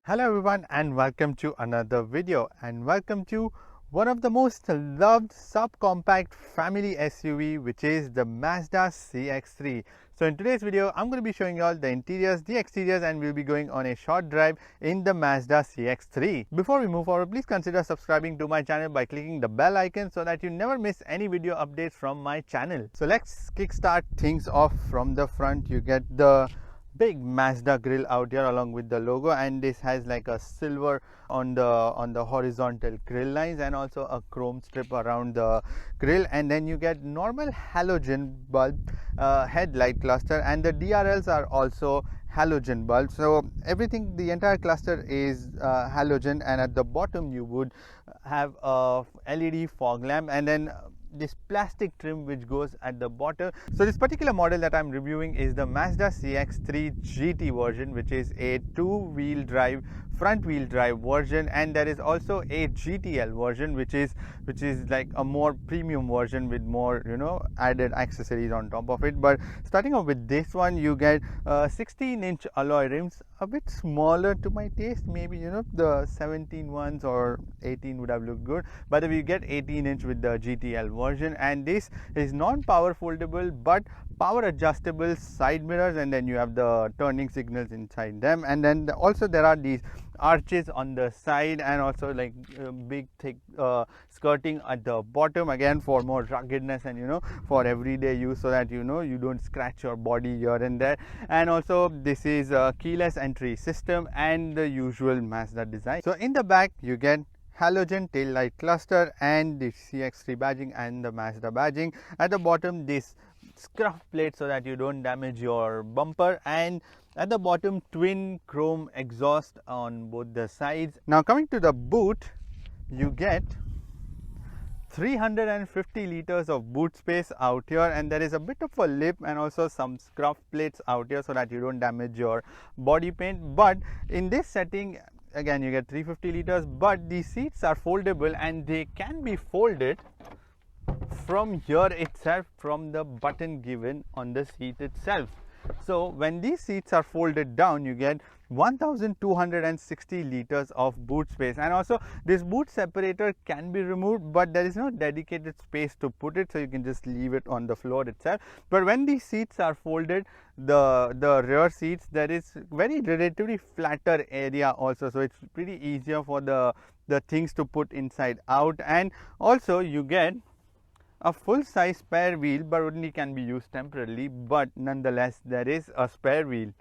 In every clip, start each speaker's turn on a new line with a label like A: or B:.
A: Hello everyone and welcome to another video and welcome to one of the most loved subcompact family SUV, which is the Mazda CX-3. So in today's video I'm going to be showing you all the interiors, the exteriors, and we'll be going on a short drive in the Mazda CX-3. Before we move forward, please consider subscribing to my channel by clicking the bell icon so that you never miss any video updates from my channel. So let's kickstart things off from the front. You get the big Mazda grill out here along with the logo, and this has like a silver on the horizontal grill lines and also a chrome strip around the grill, and then you get normal halogen bulb headlight cluster, and the DRLs are also halogen bulbs. So everything, the entire cluster is halogen, and at the bottom you would have a LED fog lamp and then this plastic trim which goes at the bottom. So this particular model that I'm reviewing is the Mazda CX-3 GT version, which is a two-wheel drive, front wheel drive version, and there is also a GTL version which is like a more premium version with more added accessories on top of it. But starting off with this one, you get 16-inch alloy rims, a bit smaller to my taste. Maybe the 17 ones or 18 would have looked good, but we get 18-inch with the GTL version, and this is non-power foldable but power adjustable side mirrors, and then you have the turning signals inside them, and then also there are these arches on the side and also like big thick skirting at the bottom, again for more ruggedness and for everyday use, so that you don't scratch your body here and there. And also this is a keyless entry system and the usual Mazda design. So in the back you get halogen tail light cluster and the CX3 badging and the Mazda badging. At the bottom, this scuff plate so that you don't damage your bumper, and at the bottom twin chrome exhaust on both the sides. Now coming to the boot, you get 350 liters of boot space out here, and there is a bit of a lip and also some scuff plates out here so that you don't damage your body paint. But in this setting, again you get 350 liters, but the seats are foldable and they can be folded from here itself, from the button given on the seat itself. So when these seats are folded down, you get 1260 liters of boot space, and also this boot separator can be removed, but there is no dedicated space to put it, so you can just leave it on the floor itself. But when these seats are folded, the rear seats, there is very relatively flatter area also, so it's pretty easier for the things to put inside out. And also you get a full size spare wheel, but only can be used temporarily, but nonetheless there is a spare wheel.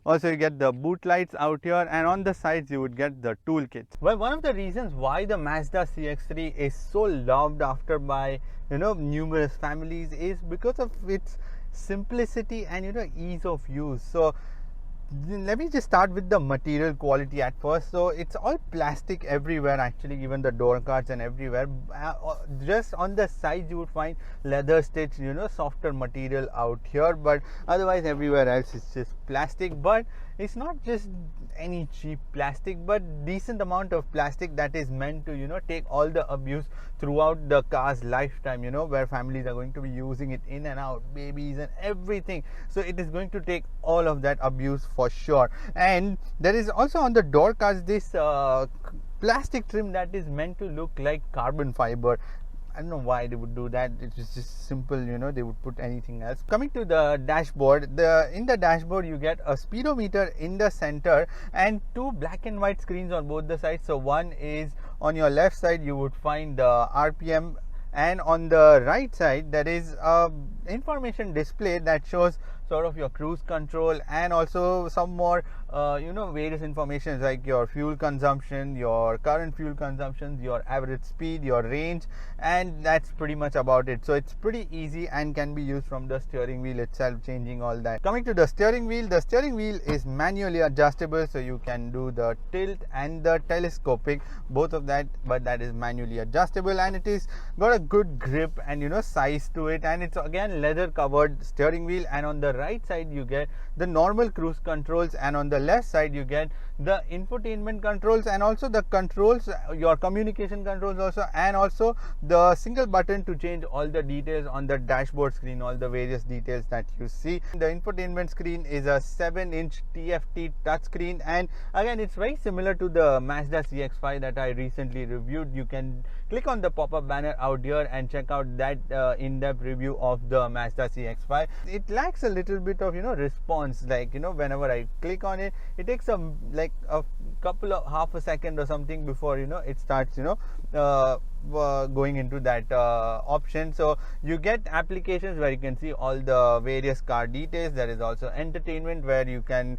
A: Also you get the boot lights out here, and on the sides you would get the toolkit. Well, one of the reasons why the Mazda CX-3 is so loved after by numerous families is because of its simplicity and ease of use. So let me just start with the material quality at first. So it's all plastic everywhere, actually, even the door cards and everywhere. Just on the sides you would find leather stitched softer material out here, but otherwise everywhere else it's just plastic. But it's not just any cheap plastic, but decent amount of plastic that is meant to take all the abuse throughout the car's lifetime, where families are going to be using it in and out, babies and everything. So it is going to take all of that abuse for sure. And there is also on the door cards this plastic trim that is meant to look like carbon fiber. I don't know why they would do that. It is just simple, they would put anything else. Coming to the dashboard, in the dashboard you get a speedometer in the center and two black and white screens on both the sides. So one is on your left side, you would find the RPM, and on the right side there is a information display that shows sort of your cruise control and also some more various information like your fuel consumption, your current fuel consumption, your average speed, your range, and that's pretty much about it. So it's pretty easy and can be used from the steering wheel itself, changing all that. Coming to the steering wheel is manually adjustable, so you can do the tilt and the telescopic, both of that, but that is manually adjustable, and it is got a good grip and size to it, and it's again again leather covered steering wheel, and on the right side you get the normal cruise controls, and on the left side you get the infotainment controls, and also the controls, your communication controls also, and also the single button to change all the details on the dashboard screen, all the various details that you see. The infotainment screen is a 7-inch TFT touchscreen, and again it's very similar to the Mazda CX-5 that I recently reviewed. You can click on the pop-up banner out here and check out that in-depth review of the Mazda CX-5. It lacks a little bit of response, like whenever I click on it, it takes a couple of half a second or something before it starts going into that option. So you get applications where you can see all the various car details. There is also entertainment where you can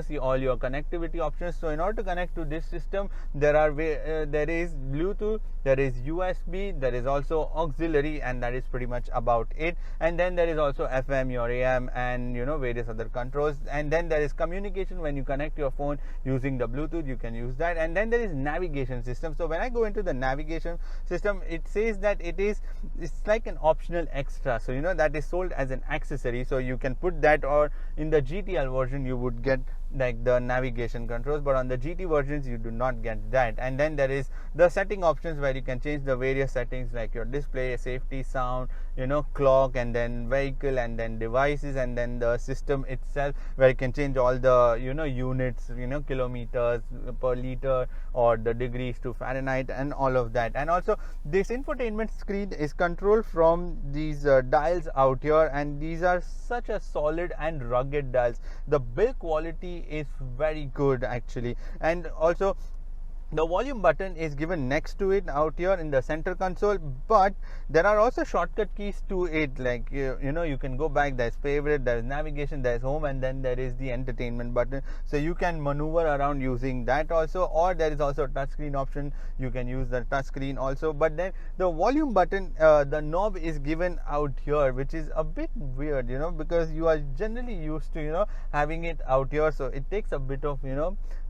A: see all your connectivity options. So in order to connect to this system, there is Bluetooth, there is USB, there is also auxiliary, and that is pretty much about it. And then there is also FM, your AM, and various other controls. And then there is communication. When you connect your phone using the Bluetooth, you can use that. And then there is navigation system. So when I go into the navigation system, it says that it's like an optional extra, so that is sold as an accessory. So you can put that, or in the GTL version you would get like the navigation controls, but on the GT versions you do not get that. And then there is the setting options where you can change the various settings like your display, safety, sound, clock, and then vehicle, and then devices, and then the system itself where you can change all the units, kilometers per liter or the degrees to Fahrenheit and all of that. And also this infotainment screen is controlled from these dials out here, and these are such a solid and rugged dials. The build quality is very good actually. And also the volume button is given next to it out here in the center console, but there are also shortcut keys to it, like you can go back. There's favorite, there's navigation, there's home, and then there is the entertainment button, so you can maneuver around using that also. Or there is also a touchscreen option, you can use the touchscreen also. But then the volume button, the knob is given out here, which is a bit weird, because you are generally used to having it out here, so it takes a bit of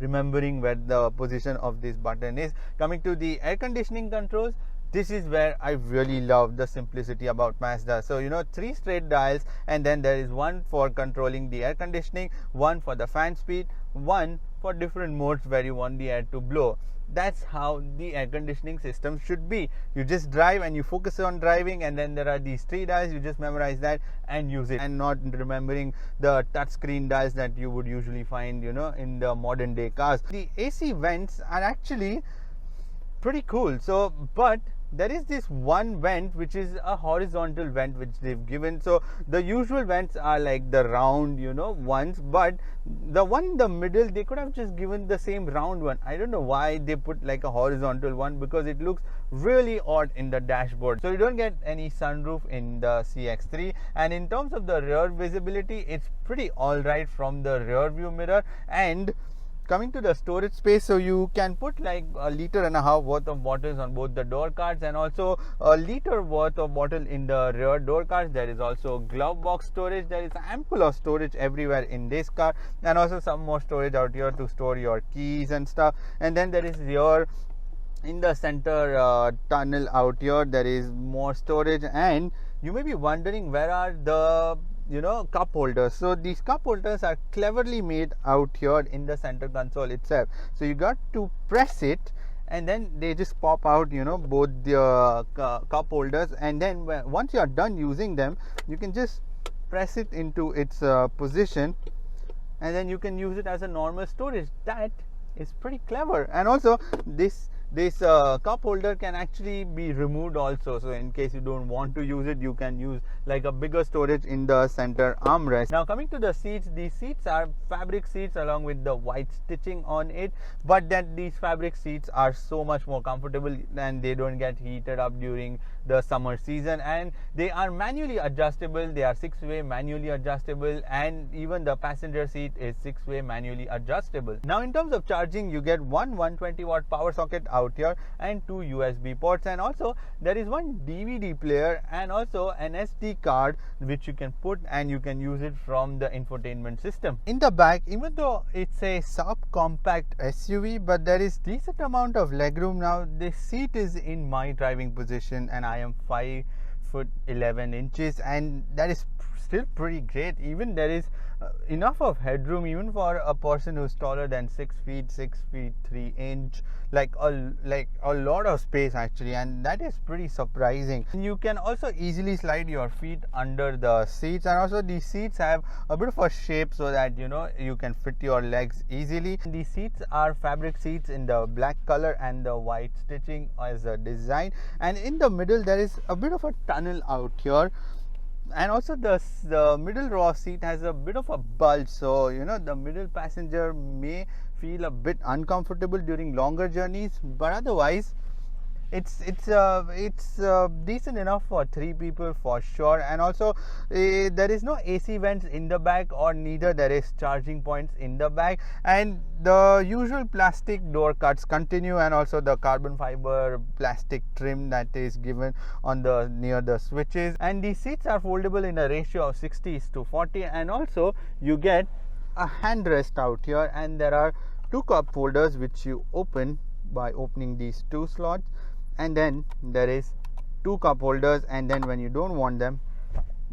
A: remembering where the position of this button is. Coming to the air conditioning controls, this is where I really love the simplicity about Mazda. So 3 straight dials, and then there is one for controlling the air conditioning, one for the fan speed, one for different modes where you want the air to blow. That's how the air conditioning system should be. You just drive and you focus on driving, and then there are these 3 dials. You just memorize that and use it, and not remembering the touchscreen dials that you would usually find in the modern day cars. The AC vents are actually pretty cool. So but there is this one vent which is a horizontal vent which they've given. So the usual vents are like the round ones, but the one in the middle, they could have just given the same round one. I don't know why they put like a horizontal one, because it looks really odd in the dashboard. So you don't get any sunroof in the CX-3. And in terms of the rear visibility, it's pretty alright from the rear view mirror. And coming to the storage space, so you can put like 1.5 liters worth of bottles on both the door cards, and also 1 liter worth of bottle in the rear door cards. There is also glove box storage. There is ample of storage everywhere in this car, and also some more storage out here to store your keys and stuff. And then there is your in the center tunnel out here, there is more storage. And you may be wondering, where are the cup holders? So these cup holders are cleverly made out here in the center console itself. So you got to press it, and then they just pop out both the cup holders. And then once you are done using them, you can just press it into its position, and then you can use it as a normal storage. That is pretty clever. And also this cup holder can actually be removed also, so in case you don't want to use it, you can use like a bigger storage in the center armrest. Now coming to the seats, these seats are fabric seats along with the white stitching on it, but that these fabric seats are so much more comfortable, and they don't get heated up during the summer season. And they are manually adjustable. They are 6-way manually adjustable, and even the passenger seat is 6-way manually adjustable. Now in terms of charging, you get one 120 watt power socket out here and 2 USB ports, and also there is one DVD player and also an SD card which you can put, and you can use it from the infotainment system. In the back, even though it's a subcompact SUV, but there is decent amount of legroom. Now this seat is in my driving position, and I am 5 foot 11 inches, and that is still pretty great. Even there is enough of headroom even for a person who's taller than 6 feet 3 inch, like a lot of space actually, and that is pretty surprising. You can also easily slide your feet under the seats, and also the seats have a bit of a shape so that you can fit your legs easily. The seats are fabric seats in the black color and the white stitching as a design, and in the middle there is a bit of a tunnel out here. And also the middle row seat has a bit of a bulge, so the middle passenger may feel a bit uncomfortable during longer journeys, but otherwise it's decent enough for 3 people for sure. And also there is no AC vents in the back, or neither there is charging points in the back, and the usual plastic door cuts continue, and also the carbon fiber plastic trim that is given on the near the switches. And the seats are foldable in a ratio of 60:40, and also you get a handrest out here, and there are 2 cup holders which you open by opening these 2 slots, and then there is 2 cup holders, and then when you don't want them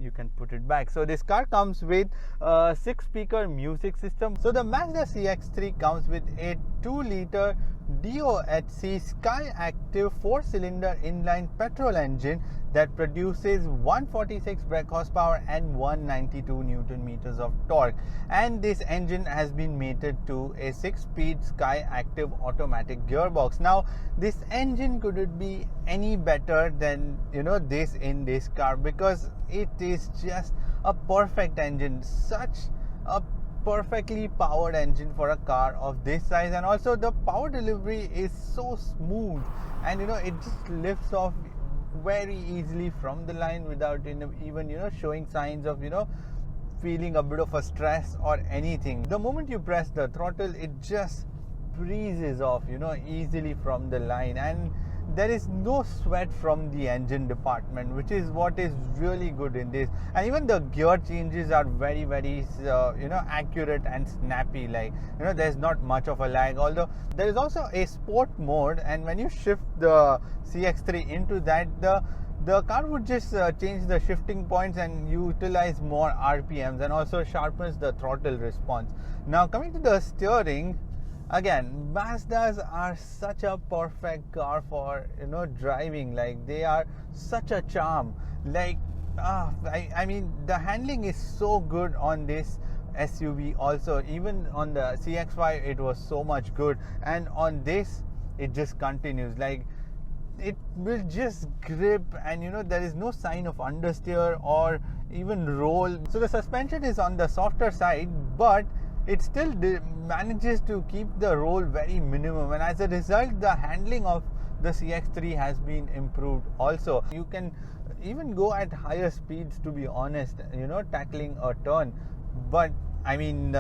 A: you can put it back. So this car comes with a 6-speaker music system. So the Mazda CX-3 comes with a 2-liter DOHC SkyActiv 4-cylinder inline petrol engine that produces 146 brake horsepower and 192 Newton meters of torque, and this engine has been mated to a 6-speed SkyActiv automatic gearbox. Now this engine couldn't be any better than this in this car, because it is just a perfect engine, such a perfectly powered engine for a car of this size. And also the power delivery is so smooth, and it just lifts off very easily from the line without even showing signs of feeling a bit of a stress or anything. The moment you press the throttle, it just breezes off easily from the line, and there is no sweat from the engine department, which is what is really good in this. And even the gear changes are very accurate and snappy, like there's not much of a lag. Although there is also a sport mode, and when you shift the CX3 into that, the car would just change the shifting points and utilize more RPMs, and also sharpens the throttle response. Now coming to the steering, again, Mazdas are such a perfect car for driving. Like, they are such a charm. Like I mean the handling is so good on this SUV. Also, even on the CX5 it was so much good, and on this it just continues. Like, it will just grip, and there is no sign of understeer or even roll. So the suspension is on the softer side, but it still manages to keep the roll very minimum, and as a result the handling of the CX3 has been improved. Also, you can even go at higher speeds, to be honest, tackling a turn, but I mean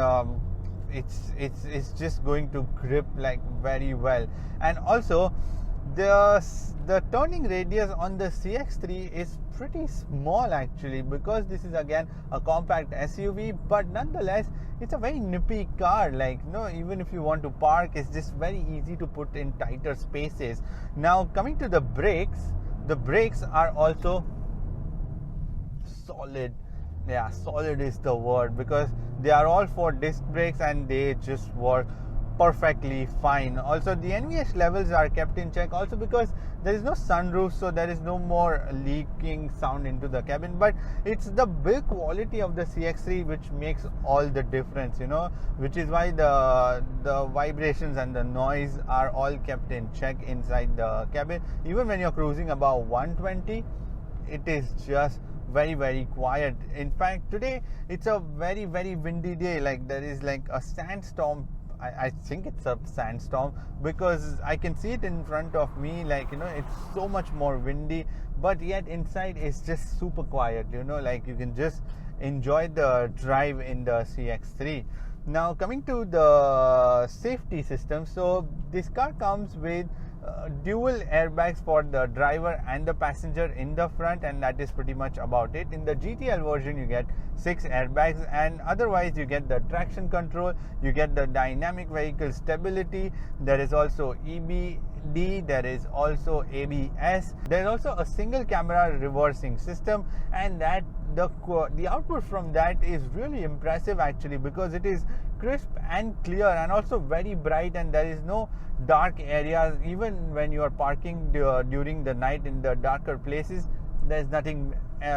A: it's just going to grip like very well. And also the turning radius on the CX3 is pretty small actually, because this is again a compact SUV, but nonetheless it's a very nippy car. Like, even if you want to park, it's just very easy to put in tighter spaces. Now coming to the brakes are also solid. Yeah, solid is the word, because they are all 4 disc brakes and they just work perfectly fine. Also, the NVH levels are kept in check, also because there is no sunroof, so there is no more leaking sound into the cabin. But it's the build quality of the CX3 which makes all the difference, which is why the vibrations and the noise are all kept in check inside the cabin. Even when you're cruising about 120, it is just very quiet. In fact, today it's a very windy day. Like, there is like a sandstorm. I think it's a sandstorm, because I can see it in front of me. Like, it's so much more windy, but yet inside it's just super quiet. Like, you can just enjoy the drive in the CX3. Now coming to the safety system, so this car comes with dual airbags for the driver and the passenger in the front, and that is pretty much about it. In the GTL version you get 6 airbags, and otherwise you get the traction control, you get the dynamic vehicle stability, there is also EBD, there is also ABS, there is also a single camera reversing system, and that the output from that is really impressive actually, because it is crisp and clear and also very bright, and there is no dark areas. Even when you are parking during the night in the darker places, there's nothing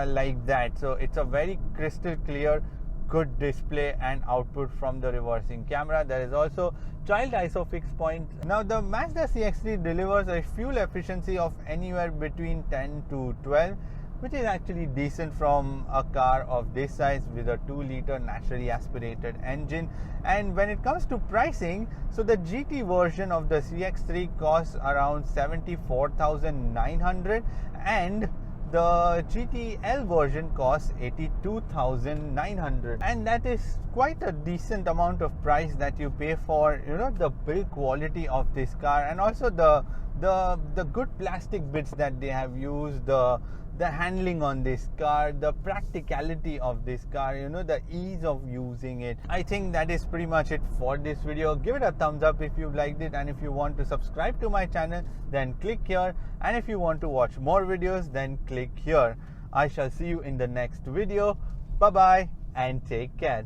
A: like that. So it's a very crystal clear, good display and output from the reversing camera. There is also child ISO fixed point. Now the Mazda CX-3 delivers a fuel efficiency of anywhere between 10 to 12, which is actually decent from a car of this size with a 2-liter naturally aspirated engine. And when it comes to pricing, so the GT version of the CX-3 costs around 74,900 and the GTL version costs 82,900, and that is quite a decent amount of price that you pay for, you know, the build quality of this car, and also the good plastic bits that they have used, the handling on this car, the practicality of this car, you know, the ease of using it. I think that is pretty much it for this video. Give it a thumbs up if you liked it, and if you want to subscribe to my channel, then click here, and if you want to watch more videos, then click here. I shall see you in the next video. Bye bye and take care.